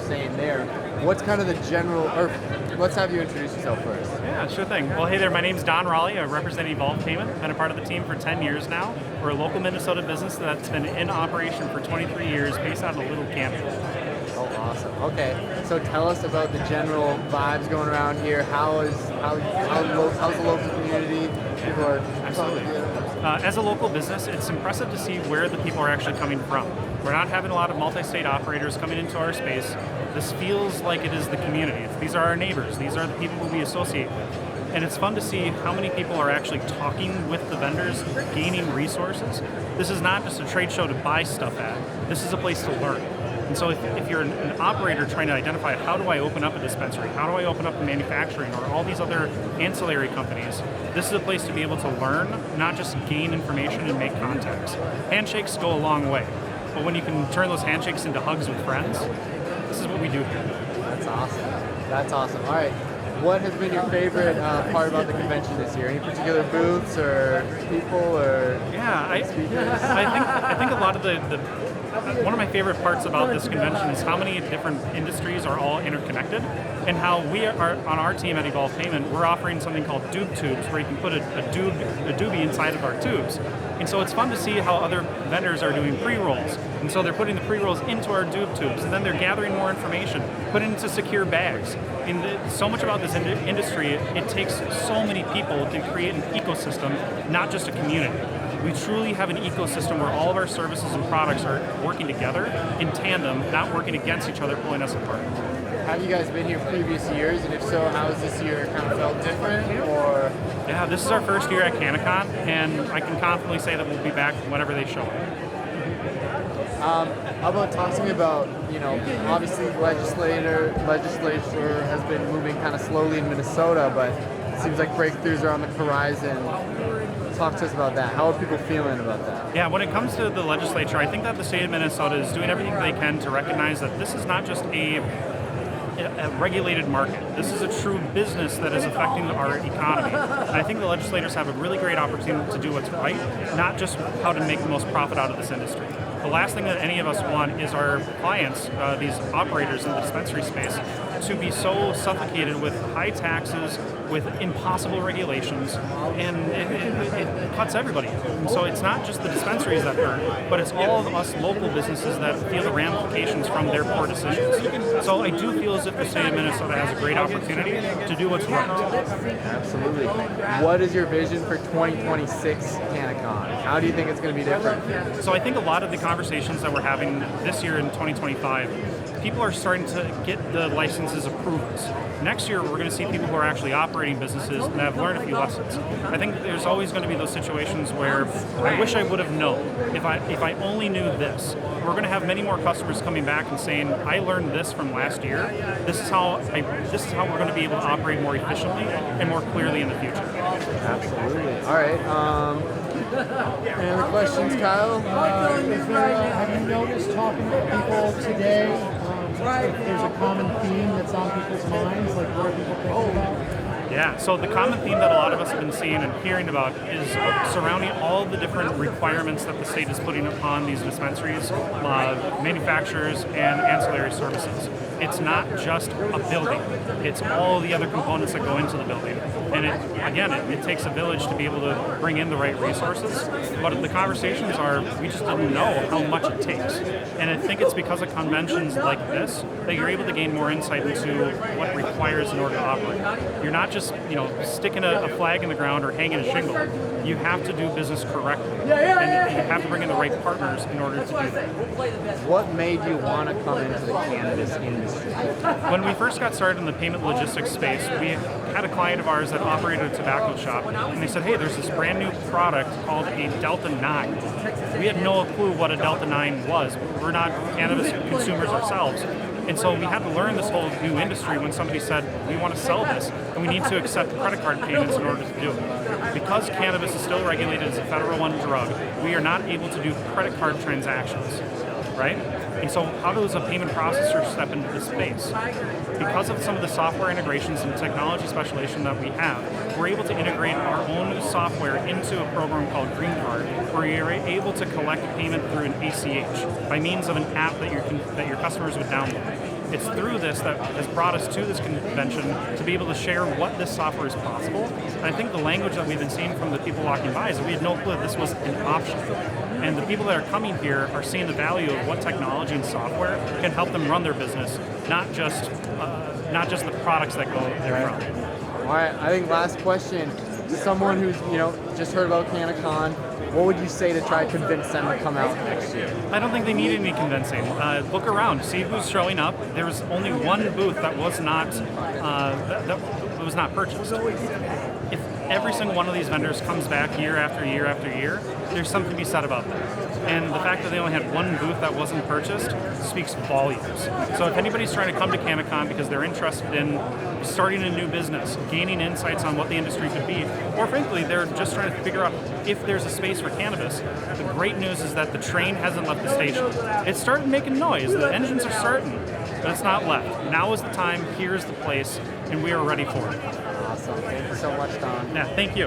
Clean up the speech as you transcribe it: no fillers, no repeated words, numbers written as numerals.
saying there. What's kind of the general, or let's have you introduce yourself first. Yeah, sure thing. Well, hey there, my name's Don Raleigh. I represent Evolve Payment. Been a part of the team for 10 years now. We're a local Minnesota business that's been in operation for 23 years based out of Little Canna. Oh, awesome. Okay, so tell us about the general vibes going around here. How's the local community? People are Absolutely. As a local business, it's impressive to see where the people are actually coming from. We're not having a lot of multi-state operators coming into our space. This feels like it is the community. These are our neighbors. These are the people who we associate with. And it's fun to see how many people are actually talking with the vendors, gaining resources. This is not just a trade show to buy stuff at. This is a place to learn. And so if you're an operator trying to identify how do I open up a dispensary, how do I open up a manufacturing, or all these other ancillary companies, this is a place to be able to learn, not just gain information and make contacts. Handshakes go a long way, but when you can turn those handshakes into hugs with friends, this is what we do here. That's awesome. That's awesome. All right. What has been your favorite part about the convention this year? Any particular booths or people or speakers? I think a lot of one of my favorite parts about this convention is how many different industries are all interconnected, and how we are on our team at Evolve Payment, we're offering something called doob tubes, where you can put a doobie inside of our tubes. And so it's fun to see how other vendors are doing pre-rolls. And so they're putting the pre-rolls into our doob tubes, and then they're gathering more information, putting it into secure bags. And so much about this industry, it takes so many people to create an ecosystem, not just a community. We truly have an ecosystem where all of our services and products are working together in tandem, not working against each other, pulling us apart. Have you guys been here previous years, and if so, how has this year kind of felt different? Or yeah, this is our first year at CannaCon, and I can confidently say that we'll be back whenever they show up. How about talk to me about, obviously legislature has been moving kind of slowly in Minnesota, but it seems like breakthroughs are on the horizon. Talk to us about that. How are people feeling about that? Yeah, when it comes to the legislature, I think that the state of Minnesota is doing everything they can to recognize that this is not just a regulated market. This is a true business that is affecting our economy. And I think the legislators have a really great opportunity to do what's right, not just how to make the most profit out of this industry. The last thing that any of us want is our clients, these operators in the dispensary space, to be so suffocated with high taxes, with impossible regulations, and it cuts everybody. And so it's not just the dispensaries that hurt, but it's all of us local businesses that feel the ramifications from their poor decisions. So I do feel as if the state of Minnesota has a great opportunity to do what's right. Absolutely. What is your vision for 2026 CannaCon? How do you think it's going to be different? So I think a lot of the conversations that we're having this year in 2025, people are starting to get the licenses approvals. Next year, we're going to see people who are actually operating businesses that have learned a few lessons. I think there's always going to be those situations where I wish I would have known. If I only knew this. We're going to have many more customers coming back and saying, I learned this from last year. This is how we're going to be able to operate more efficiently and more clearly in the future. Absolutely. All right. Any other questions, Kyle? Have you noticed talking to people today, if there's a common theme that's on people's minds, like what are people thinking about? Yeah, so the common theme that a lot of us have been seeing and hearing about is surrounding all the different requirements that the state is putting upon these dispensaries, manufacturers, and ancillary services. It's not just a building, it's all the other components that go into the building. And it takes a village to be able to bring in the right resources, but the conversations are, we just didn't know how much it takes. And I think it's because of conventions like this that you're able to gain more insight into what requires in order to operate. You're not just sticking a flag in the ground or hanging a shingle. You have to do business correctly, and you have to bring in the right partners in order to do that. What made you want to come into the cannabis industry? When we first got started in the payment logistics space, we had a client of ours that operated a tobacco shop, and they said, hey, there's this brand new product called a Delta 9. We had no clue what a Delta 9 was. We're not cannabis consumers ourselves. And so we had to learn this whole new industry when somebody said, we want to sell this, and we need to accept credit card payments in order to do it. Because cannabis is still regulated as a Federal 1 drug, we are not able to do credit card transactions, right? And so how does a payment processor step into this space? Because of some of the software integrations and technology specialization that we have, we're able to integrate our own software into a program called Green Card, where you're able to collect payment through an ACH by means of an app that your customers would download. it's through this that has brought us to this convention to be able to share what this software is possible. And I think the language that we've been seeing from the people walking by is that we had no clue that this was an option. And the people that are coming here are seeing the value of what technology and software can help them run their business, not just the products that go therefrom. All right, I think last question. To someone who's just heard about CannaCon, what would you say to try to convince them to come out next year? I don't think they need any convincing. Look around, see who's showing up. There was only one booth that was not that was not purchased. If every single one of these vendors comes back year after year after year, there's something to be said about that. And the fact that they only had one booth that wasn't purchased speaks volumes. So if anybody's trying to come to CannaCon because they're interested in starting a new business, gaining insights on what the industry could be, or frankly, they're just trying to figure out if there's a space for cannabis, the great news is that the train hasn't left the station. It's started making noise. The engines are starting, but it's not left. Now is the time. Here's the place, and we are ready for it. Awesome. Thank you so much, Don. Yeah, thank you.